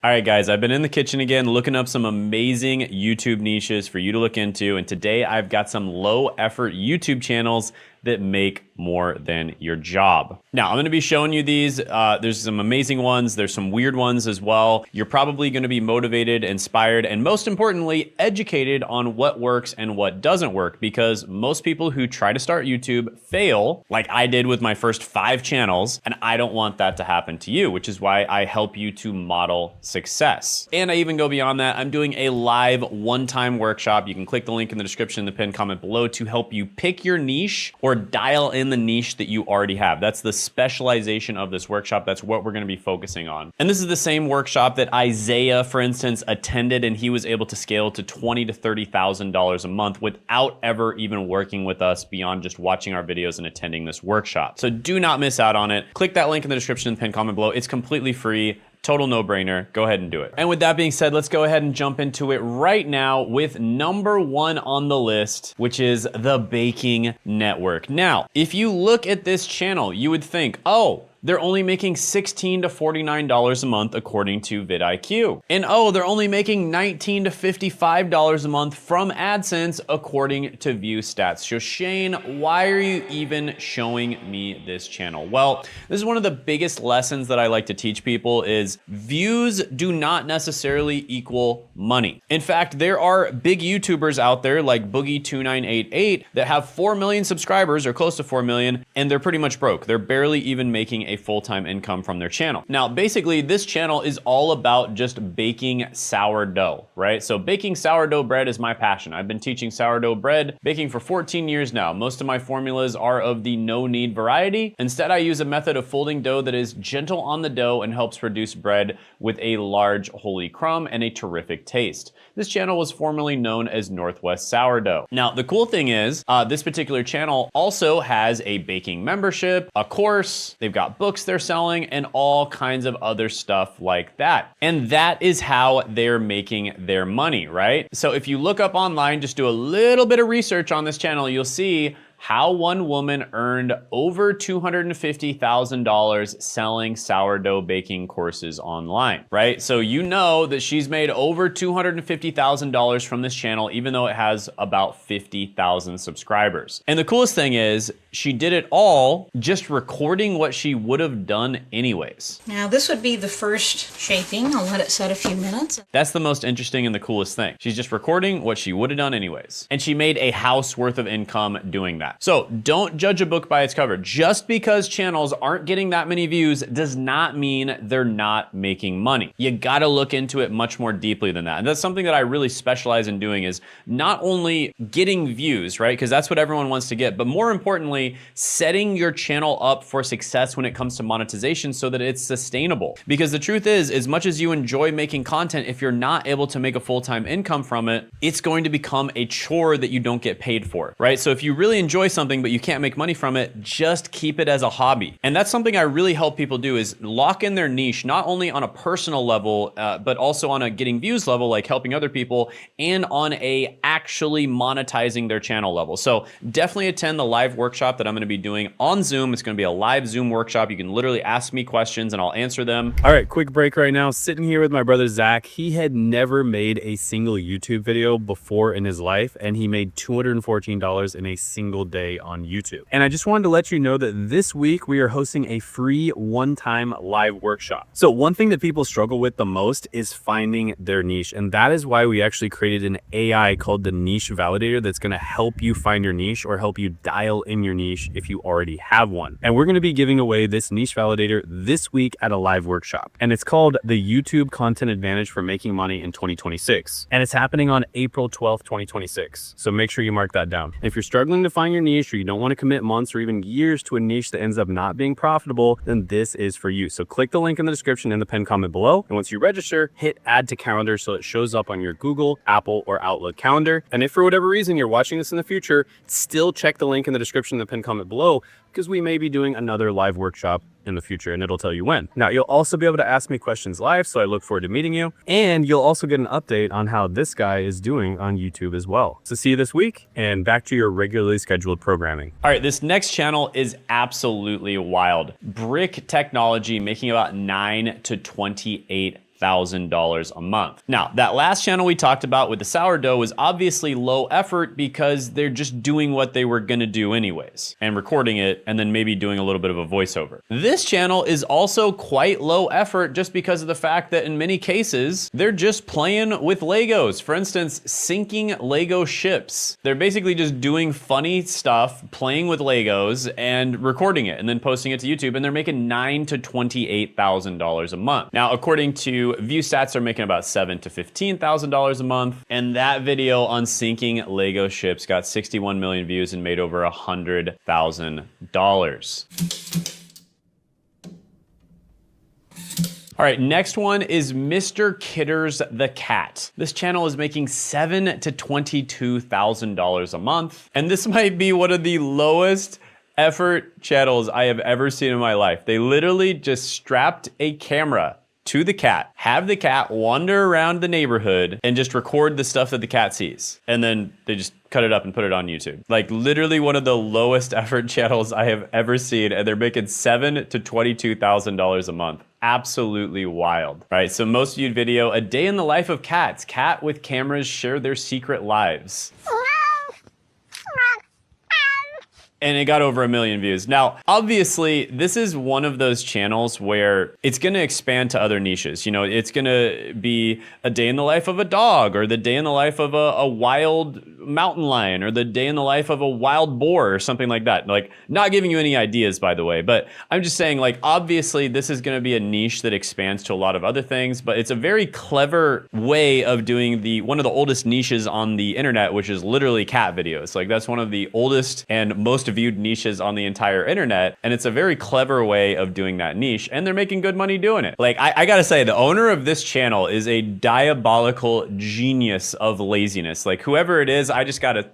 All right, guys, I've been in the kitchen again looking up some amazing YouTube niches for you to look into. And today I've got some low effort YouTube channels that make more than your job. Now, I'm gonna be showing you these. There's some amazing ones. There's some weird ones as well. You're probably gonna be motivated, inspired, and most importantly, educated on what works and what doesn't work, because most people who try to start YouTube fail, like I did with my first 5 channels, and I don't want that to happen to you, which is why I help you to model success. And I even go beyond that. I'm doing a live one-time workshop. You can click the link in the description in the pinned comment below to help you pick your niche or dial in the niche that you already have. That's the specialization of this workshop. That's what we're gonna be focusing on. And this is the same workshop that Isaiah, for instance, attended, and he was able to scale to $20,000 to $30,000 a month without ever even working with us beyond just watching our videos and attending this workshop. So do not miss out on it. Click that link in the description in the pinned comment below. It's completely free. Total no-brainer. Go ahead and do it. And with that being said, let's go ahead and jump into it right now with number 1 on the list, which is the Baking Network. Now, if you look at this channel, you would think, oh, they're only making $16 to $49 a month according to vidIQ. And oh, they're only making $19 to $55 a month from AdSense according to View Stats. So Shane, why are you even showing me this channel? Well, this is one of the biggest lessons that I like to teach people is views do not necessarily equal money. In fact, there are big YouTubers out there like Boogie2988 that have 4 million subscribers or close to 4 million, and they're pretty much broke. They're barely even making a full-time income from their channel. Now, basically, this channel is all about just baking sourdough, right? So baking sourdough bread is my passion. I've been teaching sourdough bread baking for 14 years now. Most of my formulas are of the no-knead variety. Instead, I use a method of folding dough that is gentle on the dough and helps produce bread with a large holy crumb and a terrific taste. This channel was formerly known as Northwest Sourdough. Now, the cool thing is, this particular channel also has a baking membership, a course, they've got books they're selling, and all kinds of other stuff like that. And that is how they're making their money, right? So if you look up online, just do a little bit of research on this channel, you'll see how one woman earned over $250,000 selling sourdough baking courses online, right? So you know that she's made over $250,000 from this channel, even though it has about 50,000 subscribers. And the coolest thing is she did it all just recording what she would have done anyways. Now this would be the first shaping. I'll let it set a few minutes. That's the most interesting and the coolest thing. She's just recording what she would have done anyways. And she made a house worth of income doing that. So don't judge a book by its cover. Just because channels aren't getting that many views does not mean they're not making money. You gotta look into it much more deeply than that. And that's something that I really specialize in doing, is not only getting views, right? Because that's what everyone wants to get, but more importantly, setting your channel up for success when it comes to monetization so that it's sustainable. Because the truth is, as much as you enjoy making content, if you're not able to make a full-time income from it, it's going to become a chore that you don't get paid for, right? So if you really enjoy something but you can't make money from it, just keep it as a hobby. And that's something I really help people do, is lock in their niche, not only on a personal level, but also on a getting views level, like helping other people, and on a actually monetizing their channel level. So definitely attend the live workshop that I'm gonna be doing on Zoom. It's gonna be a live Zoom workshop. You can literally ask me questions and I'll answer them. All right, quick break right now. Sitting here with my brother Zach. He had never made a single YouTube video before in his life, and he made $214 in a single day on YouTube. And I just wanted to let you know that this week we are hosting a free one-time live workshop. So one thing that people struggle with the most is finding their niche. And that is why we actually created an AI called the Niche Validator that's gonna help you find your niche, or help you dial in your niche if you already have one. And we're gonna be giving away this Niche Validator this week at a live workshop. And it's called the YouTube Content Advantage for Making Money in 2026. And it's happening on April 12th, 2026. So make sure you mark that down. And if you're struggling to find your niche, or you don't want to commit months or even years to a niche that ends up not being profitable, then this is for you. So click the link in the description in the pinned comment below. And once you register, hit add to calendar so it shows up on your Google, Apple, or Outlook calendar. And if for whatever reason you're watching this in the future, still check the link in the description in the pinned comment below, because we may be doing another live workshop in the future, and it'll tell you when. Now, you'll also be able to ask me questions live, so I look forward to meeting you. And you'll also get an update on how this guy is doing on YouTube as well. So see you this week, and back to your regularly scheduled programming. All right, this next channel is absolutely wild. Brick Technology making about $9,000 to $28,000 $28,000 a month. Now, that last channel we talked about with the sourdough was obviously low effort because they're just doing what they were gonna do anyways and recording it and then maybe doing a little bit of a voiceover. This channel is also quite low effort just because of the fact that in many cases, they're just playing with Legos. For instance, sinking Lego ships. They're basically just doing funny stuff, playing with Legos and recording it and then posting it to YouTube, and they're making $9,000 to $28,000 a month. Now, according to view stats, they're making about $7,000 to $15,000 a month, and that video on sinking Lego ships got 61 million views and made over $100,000. All right, next one is Mr. Kitters the Cat. This channel is making $7,000 to $22,000 a month, and this might be one of the lowest effort channels I have ever seen in my life. They literally just strapped a camera to the cat, have the cat wander around the neighborhood and just record the stuff that the cat sees. And then they just cut it up and put it on YouTube. Like literally one of the lowest effort channels I have ever seen, and they're making $7,000 to $22,000 a month. Absolutely wild, right? So most viewed video, a day in the life of cats. Cat with cameras share their secret lives. And it got over 1 million views. Now, obviously, this is one of those channels where it's gonna expand to other niches. You know, it's gonna be a day in the life of a dog, or the day in the life of a wild mountain lion, or the day in the life of a wild boar, or something like that. Like, not giving you any ideas, by the way, but I'm just saying, like, obviously, this is gonna be a niche that expands to a lot of other things, but it's a very clever way of doing one of the oldest niches on the internet, which is literally cat videos. Like, that's one of the oldest and most viewed niches on the entire internet, and it's a very clever way of doing that niche, and they're making good money doing it. Like, I gotta say, the owner of this channel is a diabolical genius of laziness. Like, whoever it is, I just gotta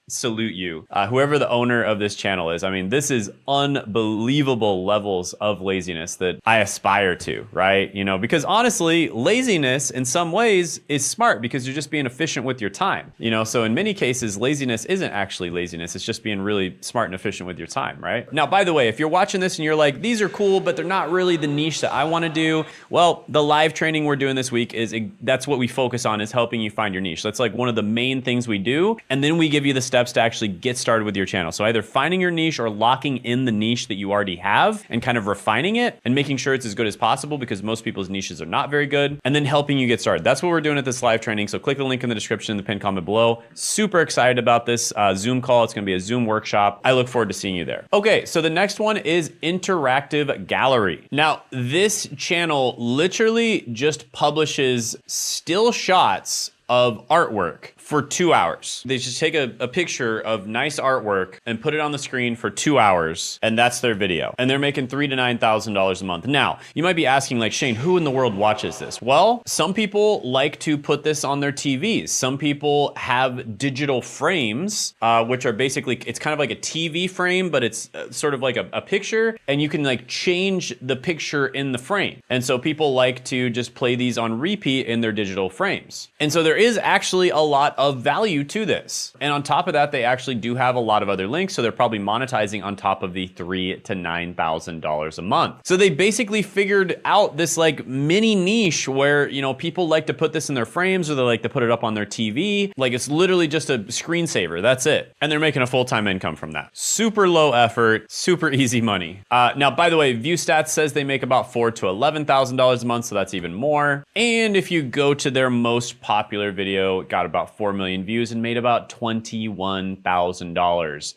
salute you. Whoever the owner of this channel is, I mean, this is unbelievable levels of laziness that I aspire to, right? You know, because honestly, laziness in some ways is smart because you're just being efficient with your time, you know? So in many cases, laziness isn't actually laziness. It's just being really smart and efficient with your time, right? Now, by the way, if you're watching this and you're like, these are cool, but they're not really the niche that I wanna do, well, the live training we're doing this week that's what we focus on, is helping you find your niche. That's like one of the main things we do. And then we give you the steps to actually get started with your channel. So either finding your niche or locking in the niche that you already have and kind of refining it and making sure it's as good as possible, because most people's niches are not very good, and then helping you get started. That's what we're doing at this live training. So click the link in the description, the pinned comment below. Super excited about this Zoom call. It's gonna be a Zoom workshop. I look forward to seeing you there. Okay, so the next one is Interactive Gallery. Now, this channel literally just publishes still shots of artwork for 2 hours. They just take a picture of nice artwork and put it on the screen for 2 hours, and that's their video. And they're making $3,000 to $9,000 a month. Now, you might be asking, like, Shane, who in the world watches this? Well, some people like to put this on their TVs. Some people have digital frames, which are basically, it's kind of like a TV frame, but it's sort of like a picture, and you can like change the picture in the frame. And so people like to just play these on repeat in their digital frames. And so there is actually a lot of value to this. And on top of that, they actually do have a lot of other links, so they're probably monetizing on top of the $3,000 to $9,000 a month. So they basically figured out this like mini niche where, you know, people like to put this in their frames, or they like to put it up on their TV. Like, it's literally just a screensaver, that's it. And they're making a full-time income from that. Super low effort, super easy money. Now, by the way, view stats says they make about $4,000 to $11,000 a month, so that's even more. And if you go to their most popular video, it got about 4 million views and made about $21,000.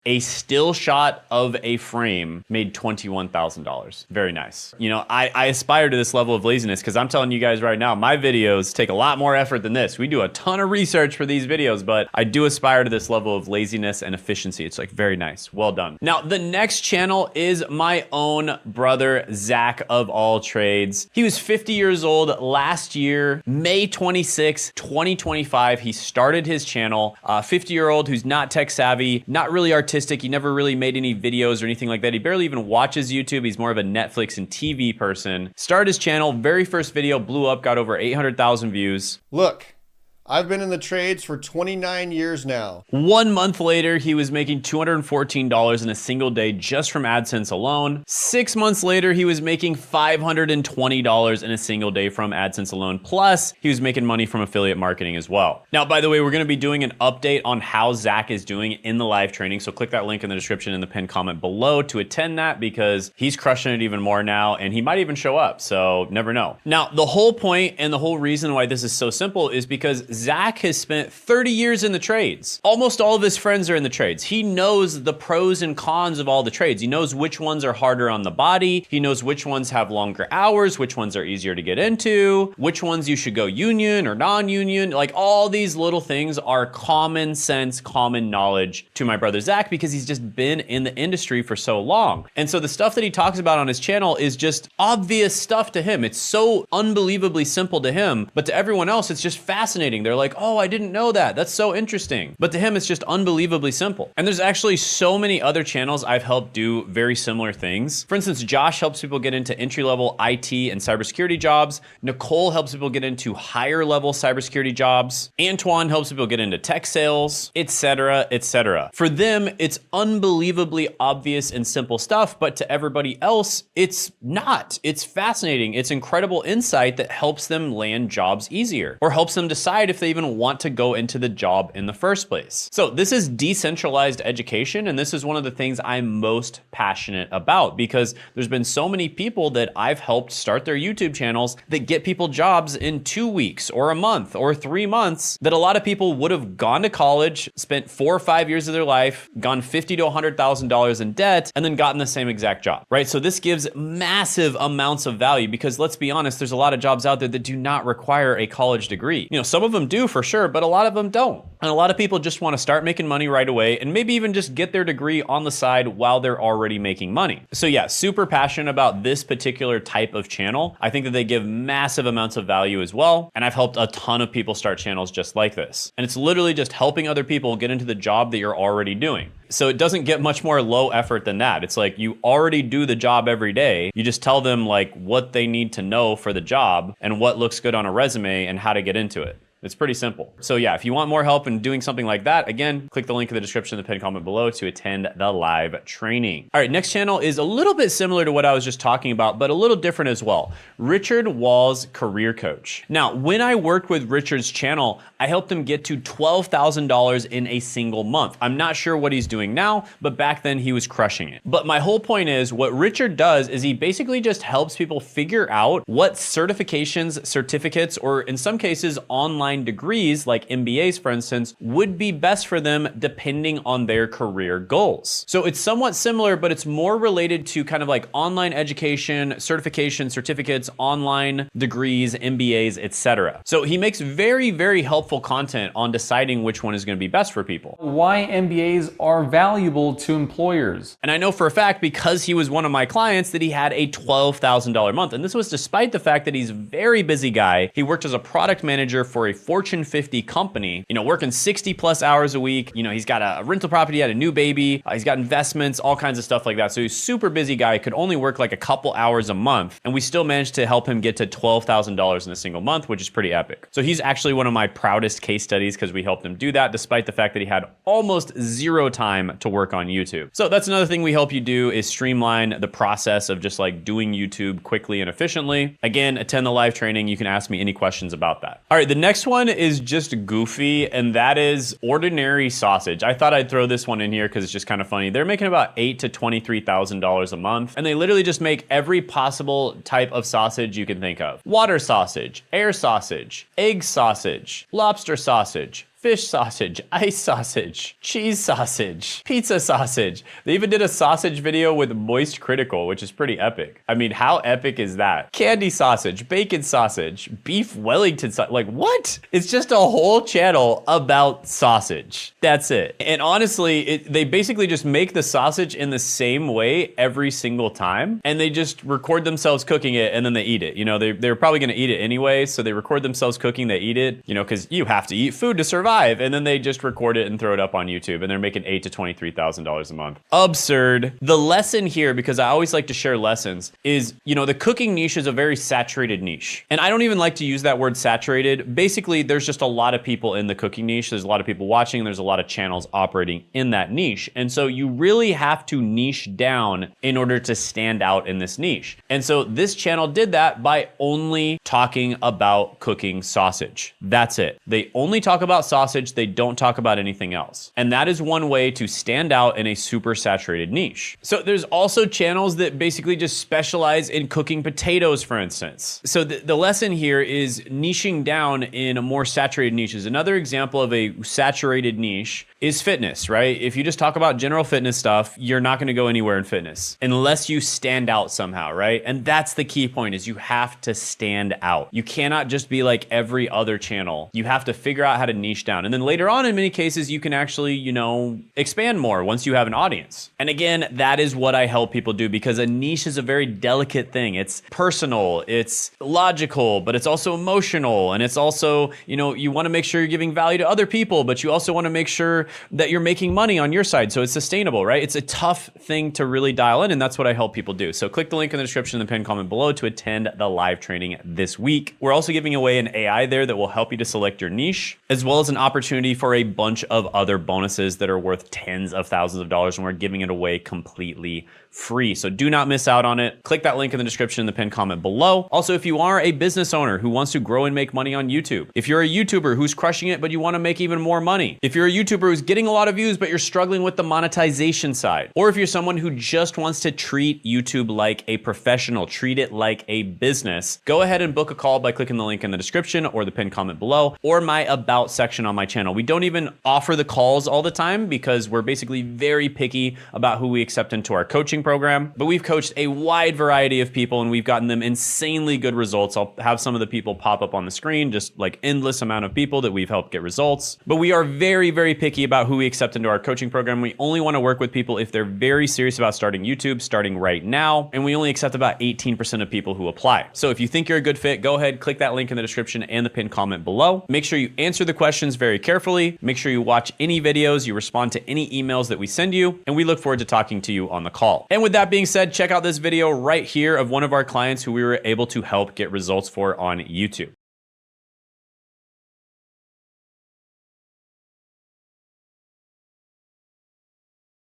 A still shot of a frame made $21,000. Very nice. You know, I aspire to this level of laziness because I'm telling you guys right now, my videos take a lot more effort than this. We do a ton of research for these videos, but I do aspire to this level of laziness and efficiency. It's like very nice. Well done. Now, the next channel is my own brother, Zach of all trades. He was 50 years old last year, May 26, 2025. He started his channel. 50-year-old who's not tech savvy, not really artistic. He never really made any videos or anything like that. He barely even watches YouTube. He's more of a Netflix and TV person. Started his channel, very first video blew up, got over 800,000 views. Look, I've been in the trades for 29 years now. 1 month later, he was making $214 in a single day just from AdSense alone. 6 months later, he was making $520 in a single day from AdSense alone. Plus, he was making money from affiliate marketing as well. Now, by the way, we're gonna be doing an update on how Zach is doing in the live training. So click that link in the description in the pinned comment below to attend that, because he's crushing it even more now, and he might even show up, so never know. Now, the whole point and the whole reason why this is so simple is because Zach has spent 30 years in the trades. Almost all of his friends are in the trades. He knows the pros and cons of all the trades. He knows which ones are harder on the body. He knows which ones have longer hours, which ones are easier to get into, which ones you should go union or non-union. Like, all these little things are common sense, common knowledge to my brother Zach, because he's just been in the industry for so long. And so the stuff that he talks about on his channel is just obvious stuff to him. It's so unbelievably simple to him, but to everyone else, it's just fascinating. They're like, oh, I didn't know that. That's so interesting. But to him, it's just unbelievably simple. And there's actually so many other channels I've helped do very similar things. For instance, Josh helps people get into entry-level IT and cybersecurity jobs. Nicole helps people get into higher-level cybersecurity jobs. Antoine helps people get into tech sales, etc., etc. For them, it's unbelievably obvious and simple stuff, but to everybody else, it's not. It's fascinating. It's incredible insight that helps them land jobs easier, or helps them decide if they even want to go into the job in the first place. So this is decentralized education, and this is one of the things I'm most passionate about, because there's been so many people that I've helped start their YouTube channels that get people jobs in 2 weeks or a month or 3 months, that a lot of people would have gone to college, spent 4 or 5 years of their life, gone $50,000 to $100,000 in debt, and then gotten the same exact job, right? So this gives massive amounts of value, because let's be honest, there's a lot of jobs out there that do not require a college degree. You know, some of them do for sure, but a lot of them don't. And a lot of people just want to start making money right away, and maybe even just get their degree on the side while they're already making money. So yeah, super passionate about this particular type of channel. I think that they give massive amounts of value as well. And I've helped a ton of people start channels just like this. And it's literally just helping other people get into the job that you're already doing. So it doesn't get much more low effort than that. It's like you already do the job every day. You just tell them like what they need to know for the job and what looks good on a resume and how to get into it. It's pretty simple. So yeah, if you want more help in doing something like that, again, click the link in the description in the pinned comment below to attend the live training. All right, next channel is a little bit similar to what I was just talking about, but a little different as well. Richard Wall's Career Coach. Now, when I worked with Richard's channel, I helped him get to $12,000 in a single month. I'm not sure what he's doing now, but back then he was crushing it. But my whole point is, what Richard does is he basically just helps people figure out what certifications, certificates, or in some cases, online degrees like MBAs, for instance, would be best for them depending on their career goals. So it's somewhat similar, but it's more related to kind of like online education, certification, certificates, online degrees, MBAs, etc. So he makes very, very helpful content on deciding which one is going to be best for people. Why MBAs are valuable to employers. And I know for a fact, because he was one of my clients, that he had a $12,000 month. And this was despite the fact that he's a very busy guy. He worked as a product manager for a Fortune 50 company, you know, working 60 plus hours a week. You know, he's got a rental property, had a new baby, he's got investments, all kinds of stuff like that. So he's a super busy guy, could only work like a couple hours a month. And we still managed to help him get to $12,000 in a single month, which is pretty epic. So he's actually one of my proudest case studies, because we helped him do that despite the fact that he had almost zero time to work on YouTube. So that's another thing we help you do, is streamline the process of just like doing YouTube quickly and efficiently. Again, attend the live training. You can ask me any questions about that. All right, the next one is just goofy, and that is Ordinary Sausage. I thought I'd throw this one in here because it's just kind of funny. They're making about $8,000 to $23,000 a month, and they literally just make every possible type of sausage you can think of. Water sausage, air sausage, egg sausage, lobster sausage, fish sausage, ice sausage, cheese sausage, pizza sausage. They even did a sausage video with Moist Critical, which is pretty epic. I mean, how epic is that? Candy sausage, bacon sausage, beef Wellington sausage. Like, what? It's just a whole channel about sausage. That's it. And honestly, they basically just make the sausage in the same way every single time, and they just record themselves cooking it, and then they eat it. You know, they're probably gonna eat it anyway, so they record themselves cooking, they eat it, you know, because you have to eat food to survive. survive. And then they just record it and throw it up on YouTube, and they're making $8,000 to $23,000 a month. Absurd. The lesson here, because I always like to share lessons, is, you know, the cooking niche is a very saturated niche. And I don't even like to use that word saturated. Basically, there's just a lot of people in the cooking niche. There's a lot of people watching, and there's a lot of channels operating in that niche. And so you really have to niche down in order to stand out in this niche. And so this channel did that by only talking about cooking sausage. That's it. They only talk about sausage. They don't talk about anything else. And that is one way to stand out in a super saturated niche. So there's also channels that basically just specialize in cooking potatoes, for instance. So the lesson here is niching down in a more saturated niches. Another example of a saturated niche is fitness, right? If you just talk about general fitness stuff, you're not going to go anywhere in fitness unless you stand out somehow, right? And that's the key point, is you have to stand out. You cannot just be like every other channel. You have to figure out how to niche down. And then later on, in many cases, you can actually, you know, expand more once you have an audience. And again, that is what I help people do, because a niche is a very delicate thing. It's personal, it's logical, but it's also emotional. And it's also, you know, you want to make sure you're giving value to other people, but you also want to make sure that you're making money on your side, so it's sustainable, right? It's a tough thing to really dial in, and that's what I help people do. So click the link in the description in the pinned comment below to attend the live training this week. We're also giving away an AI there that will help you to select your niche, as well as an opportunity for a bunch of other bonuses that are worth tens of thousands of dollars, and we're giving it away completely free. So do not miss out on it. Click that link in the description in the pinned comment below. Also, if you are a business owner who wants to grow and make money on YouTube, if you're a YouTuber who's crushing it, but you want to make even more money, if you're a YouTuber who's getting a lot of views, but you're struggling with the monetization side, or if you're someone who just wants to treat YouTube like a professional, treat it like a business, go ahead and book a call by clicking the link in the description or the pinned comment below, or my about section on my channel. We don't even offer the calls all the time because we're basically very picky about who we accept into our coaching program, but we've coached a wide variety of people and we've gotten them insanely good results. I'll have some of the people pop up on the screen, just like endless amount of people that we've helped get results. But we are very, very picky about who we accept into our coaching program. We only want to work with people if they're very serious about starting YouTube, starting right now, and we only accept about 18% of people who apply. So if you think you're a good fit, go ahead, click that link in the description and the pinned comment below. Make sure you answer the questions very carefully. Make sure you watch any videos, you respond to any emails that we send you, and we look forward to talking to you on the call. And with that being said, check out this video right here of one of our clients who we were able to help get results for on YouTube.